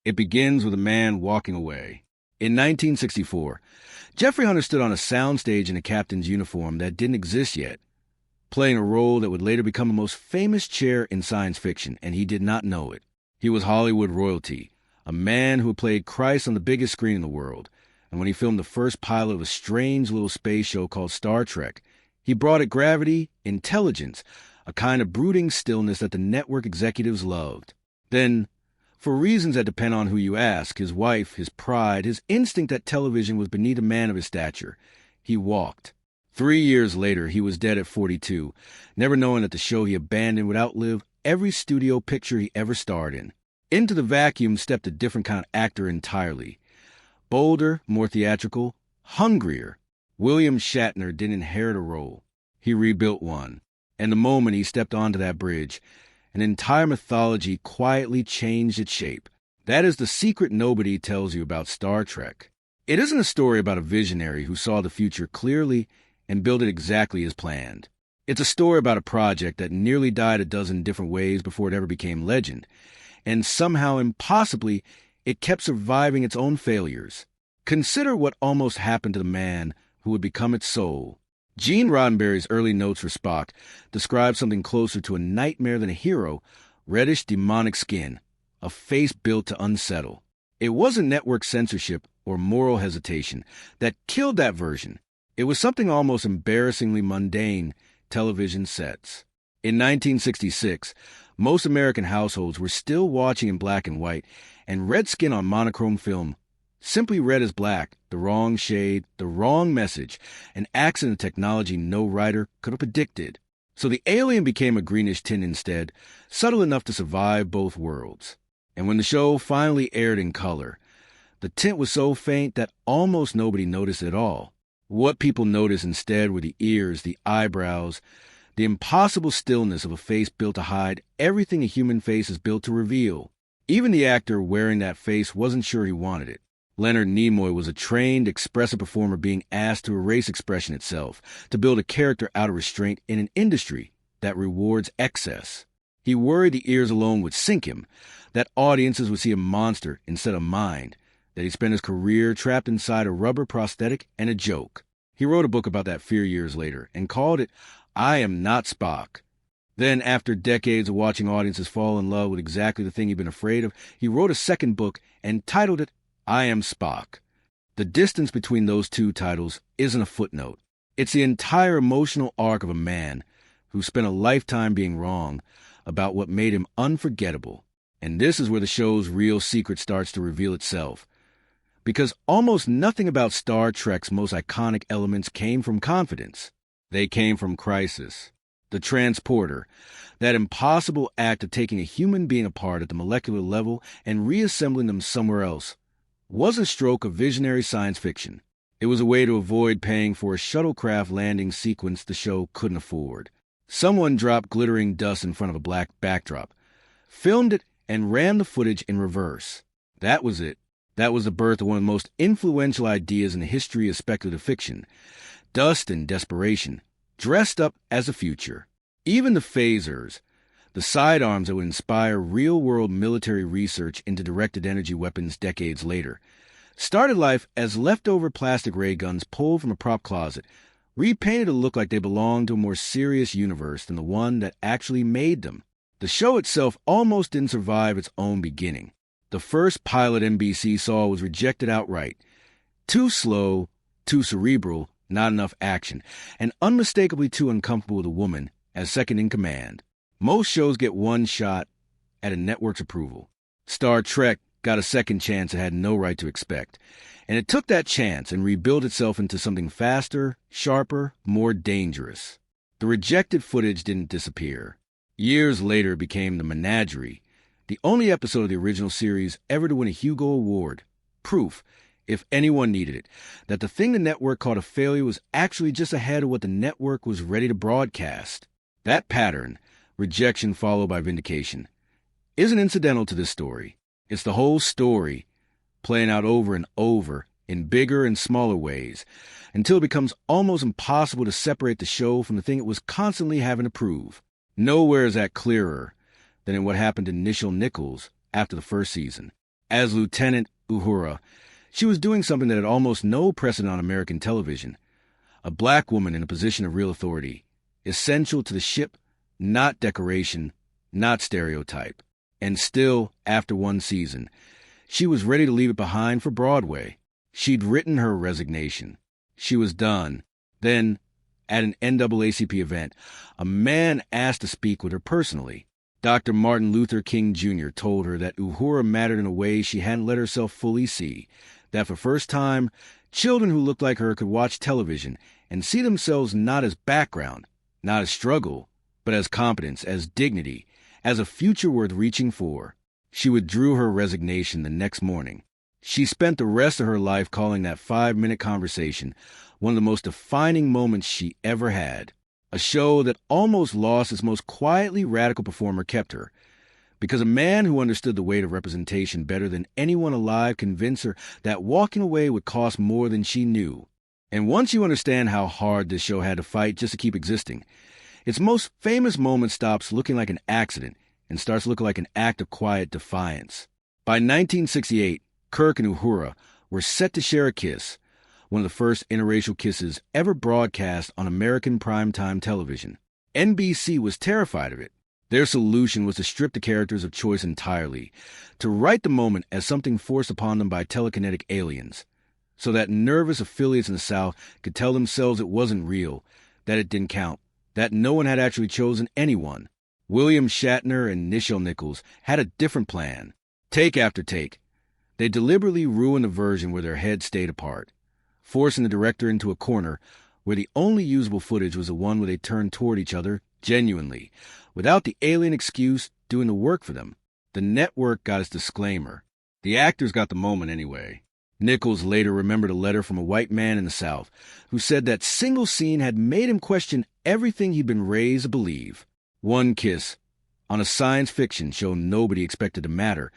It begins with a man walking away. In 1964, Jeffrey Hunter stood on a soundstage in a captain's uniform that didn't exist yet, playing a role that would later become the most famous chair in science fiction, and he did not know it. He was Hollywood royalty, a man who played Christ on the biggest screen in the world, and when he filmed the first pilot of a strange little space show called Star Trek, he brought it gravity, intelligence, a kind of brooding stillness that the network executives loved. Then, for reasons that depend on who you ask, his wife, his pride, his instinct that television was beneath a man of his stature, he walked. 3 years later, he was dead at 42, never knowing that the show he abandoned would outlive every studio picture he ever starred in. Into the vacuum stepped a different kind of actor entirely. Bolder, more theatrical, hungrier. William Shatner didn't inherit a role. He rebuilt one. And the moment he stepped onto that bridge, an entire mythology quietly changed its shape. That is the secret nobody tells you about Star Trek. It isn't a story about a visionary who saw the future clearly and built it exactly as planned. It's a story about a project that nearly died a dozen different ways before it ever became legend, and somehow impossibly it kept surviving its own failures. Consider what almost happened to the man who would become its soul. Gene Roddenberry's early notes for Spock describe something closer to a nightmare than a hero: reddish demonic skin, a face built to unsettle. It wasn't network censorship or moral hesitation that killed that version. It was something almost embarrassingly mundane: television sets. In 1966, most American households were still watching in black and white, and red skin on monochrome film, simply red as black, the wrong shade, the wrong message, an accident of technology no writer could have predicted. So the alien became a greenish tint instead, subtle enough to survive both worlds. And when the show finally aired in color, the tint was so faint that almost nobody noticed at all. What people noticed instead were the ears, the eyebrows, the impossible stillness of a face built to hide everything a human face is built to reveal. Even the actor wearing that face wasn't sure he wanted it. Leonard Nimoy was a trained, expressive performer being asked to erase expression itself, to build a character out of restraint in an industry that rewards excess. He worried the ears alone would sink him, that audiences would see a monster instead of mind, that he spent his career trapped inside a rubber prosthetic and a joke. He wrote a book about that fear years later and called it I Am Not Spock. Then, after decades of watching audiences fall in love with exactly the thing he'd been afraid of, he wrote a second book and titled it I Am Spock. The distance between those two titles isn't a footnote. It's the entire emotional arc of a man who spent a lifetime being wrong about what made him unforgettable. And this is where the show's real secret starts to reveal itself. Because almost nothing about Star Trek's most iconic elements came from confidence. They came from crisis. The transporter, that impossible act of taking a human being apart at the molecular level and reassembling them somewhere else, was a stroke of visionary science fiction. It was a way to avoid paying for a shuttlecraft landing sequence the show couldn't afford. Someone dropped glittering dust in front of a black backdrop, filmed it, and ran the footage in reverse. That was it. That was the birth of one of the most influential ideas in the history of speculative fiction. Dust and desperation, dressed up as a future. Even the phasers, the sidearms that would inspire real-world military research into directed energy weapons decades later, started life as leftover plastic ray guns pulled from a prop closet, repainted to look like they belonged to a more serious universe than the one that actually made them. The show itself almost didn't survive its own beginning. The first pilot NBC saw was rejected outright. Too slow, too cerebral, not enough action, and unmistakably too uncomfortable with a woman as second in command. Most shows get one shot at a network's approval. Star Trek got a second chance it had no right to expect, and it took that chance and rebuilt itself into something faster, sharper, more dangerous. The rejected footage didn't disappear. Years later it became The Menagerie, the only episode of the original series ever to win a Hugo Award. Proof, if anyone needed it, that the thing the network called a failure was actually just ahead of what the network was ready to broadcast. That pattern, rejection followed by vindication, isn't incidental to this story. It's the whole story, playing out over and over in bigger and smaller ways, until it becomes almost impossible to separate the show from the thing it was constantly having to prove. Nowhere is that clearer than in what happened to Nichelle Nichols after the first season. As Lieutenant Uhura, she was doing something that had almost no precedent on American television. A black woman in a position of real authority, essential to the ship, not decoration, not stereotype. And still, after one season, she was ready to leave it behind for Broadway. She'd written her resignation. She was done. Then, at an NAACP event, a man asked to speak with her personally. Dr. Martin Luther King Jr. told her that Uhura mattered in a way she hadn't let herself fully see, that for the first time, children who looked like her could watch television and see themselves not as background, not as struggle, but as competence, as dignity, as a future worth reaching for. She withdrew her resignation the next morning. She spent the rest of her life calling that 5-minute conversation one of the most defining moments she ever had. A show that almost lost its most quietly radical performer kept her, because a man who understood the weight of representation better than anyone alive convinced her that walking away would cost more than she knew. And once you understand how hard this show had to fight just to keep existing, its most famous moment stops looking like an accident and starts looking like an act of quiet defiance. By 1968, Kirk and Uhura were set to share a kiss, one of the first interracial kisses ever broadcast on American primetime television. NBC was terrified of it. Their solution was to strip the characters of choice entirely, to write the moment as something forced upon them by telekinetic aliens, so that nervous affiliates in the South could tell themselves it wasn't real, that it didn't count, that no one had actually chosen anyone. William Shatner and Nichelle Nichols had a different plan. Take after take, they deliberately ruined the version where their heads stayed apart, forcing the director into a corner where the only usable footage was the one where they turned toward each other genuinely, without the alien excuse doing the work for them. The network got its disclaimer. The actors got the moment anyway. Nichols later remembered a letter from a white man in the South who said that single scene had made him question everything he'd been raised to believe. One kiss, on a science fiction show nobody expected to matter,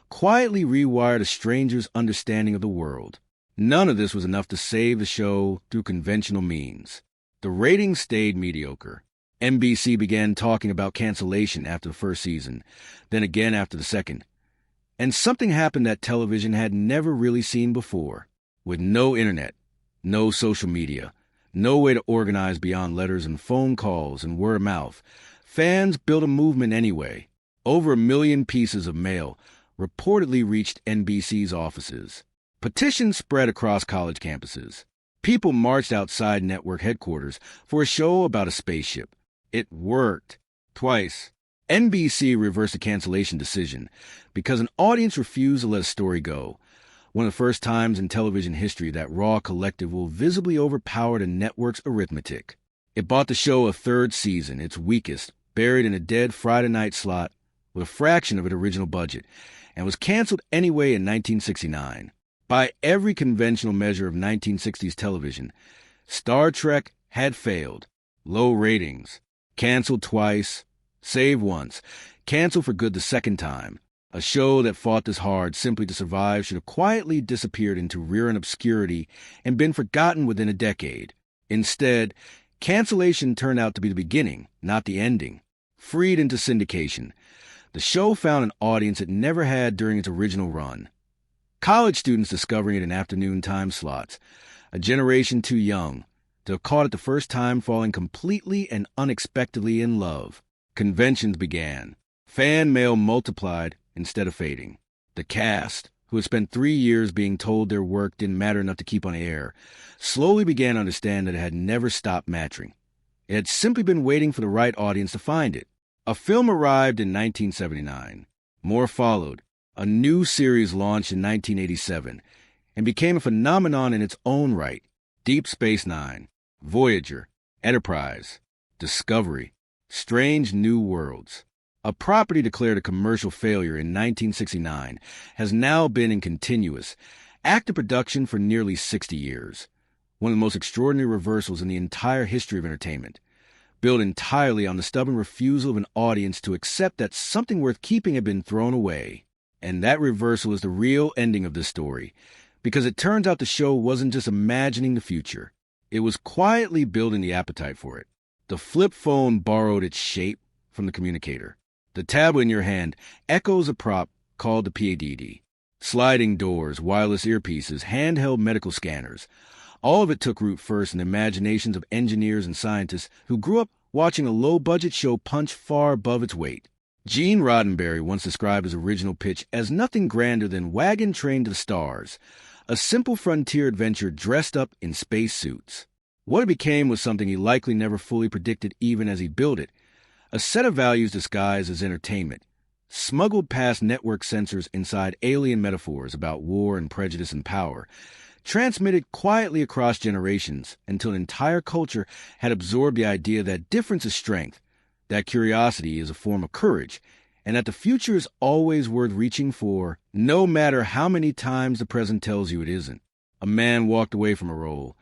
quietly rewired a stranger's understanding of the world. None of this was enough to save the show through conventional means. The ratings stayed mediocre. NBC began talking about cancellation after the first season, then again after the second. And something happened that television had never really seen before. With no internet, no social media, no way to organize beyond letters and phone calls and word of mouth, fans built a movement anyway. Over 1 million pieces of mail reportedly reached NBC's offices. Petitions spread across college campuses. People marched outside network headquarters for a show about a spaceship. It worked. Twice. NBC reversed a cancellation decision because an audience refused to let a story go. One of the first times in television history that raw collective will visibly overpower the network's arithmetic. It bought the show a third season, its weakest, buried in a dead Friday night slot with a fraction of its original budget, and was canceled anyway in 1969. By every conventional measure of 1960s television, Star Trek had failed. Low ratings. Canceled twice. Saved once. Canceled for good the second time. A show that fought this hard simply to survive should have quietly disappeared into rear-end obscurity and been forgotten within a decade. Instead, cancellation turned out to be the beginning, not the ending. Freed into syndication, the show found an audience it never had during its original run. College students discovering it in afternoon time slots, a generation too young to have caught it the first time falling completely and unexpectedly in love. Conventions began. Fan mail multiplied instead of fading. The cast, who had spent 3 years being told their work didn't matter enough to keep on air, slowly began to understand that it had never stopped matching. It had simply been waiting for the right audience to find it. A film arrived in 1979. More followed. A new series launched in 1987 and became a phenomenon in its own right. Deep Space Nine, Voyager, Enterprise, Discovery, Strange New Worlds. A property declared a commercial failure in 1969 has now been in continuous, active production for nearly 60 years. One of the most extraordinary reversals in the entire history of entertainment, built entirely on the stubborn refusal of an audience to accept that something worth keeping had been thrown away. And that reversal is the real ending of this story, because it turns out the show wasn't just imagining the future. It was quietly building the appetite for it. The flip phone borrowed its shape from the communicator. The tablet in your hand echoes a prop called the PADD. Sliding doors, wireless earpieces, handheld medical scanners. All of it took root first in the imaginations of engineers and scientists who grew up watching a low-budget show punch far above its weight. Gene Roddenberry once described his original pitch as nothing grander than Wagon Train to the Stars, a simple frontier adventure dressed up in spacesuits. What it became was something he likely never fully predicted even as he built it, a set of values disguised as entertainment, smuggled past network sensors inside alien metaphors about war and prejudice and power, transmitted quietly across generations until an entire culture had absorbed the idea that difference is strength, that curiosity is a form of courage, and that the future is always worth reaching for, no matter how many times the present tells you it isn't. A man walked away from a role,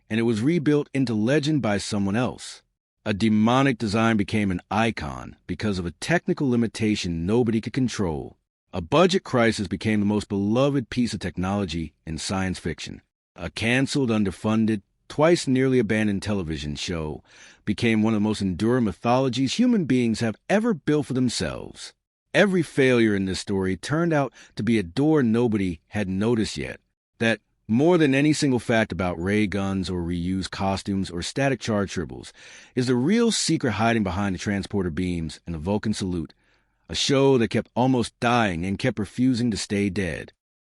and it was rebuilt into legend by someone else. A demonic design became an icon because of a technical limitation nobody could control. A budget crisis became the most beloved piece of technology in science fiction. A canceled, underfunded, twice nearly abandoned television show became one of the most enduring mythologies human beings have ever built for themselves. Every failure in this story turned out to be a door nobody had noticed yet. That, more than any single fact about ray guns or reused costumes or static charge triples, is the real secret hiding behind the transporter beams and the Vulcan salute, a show that kept almost dying and kept refusing to stay dead.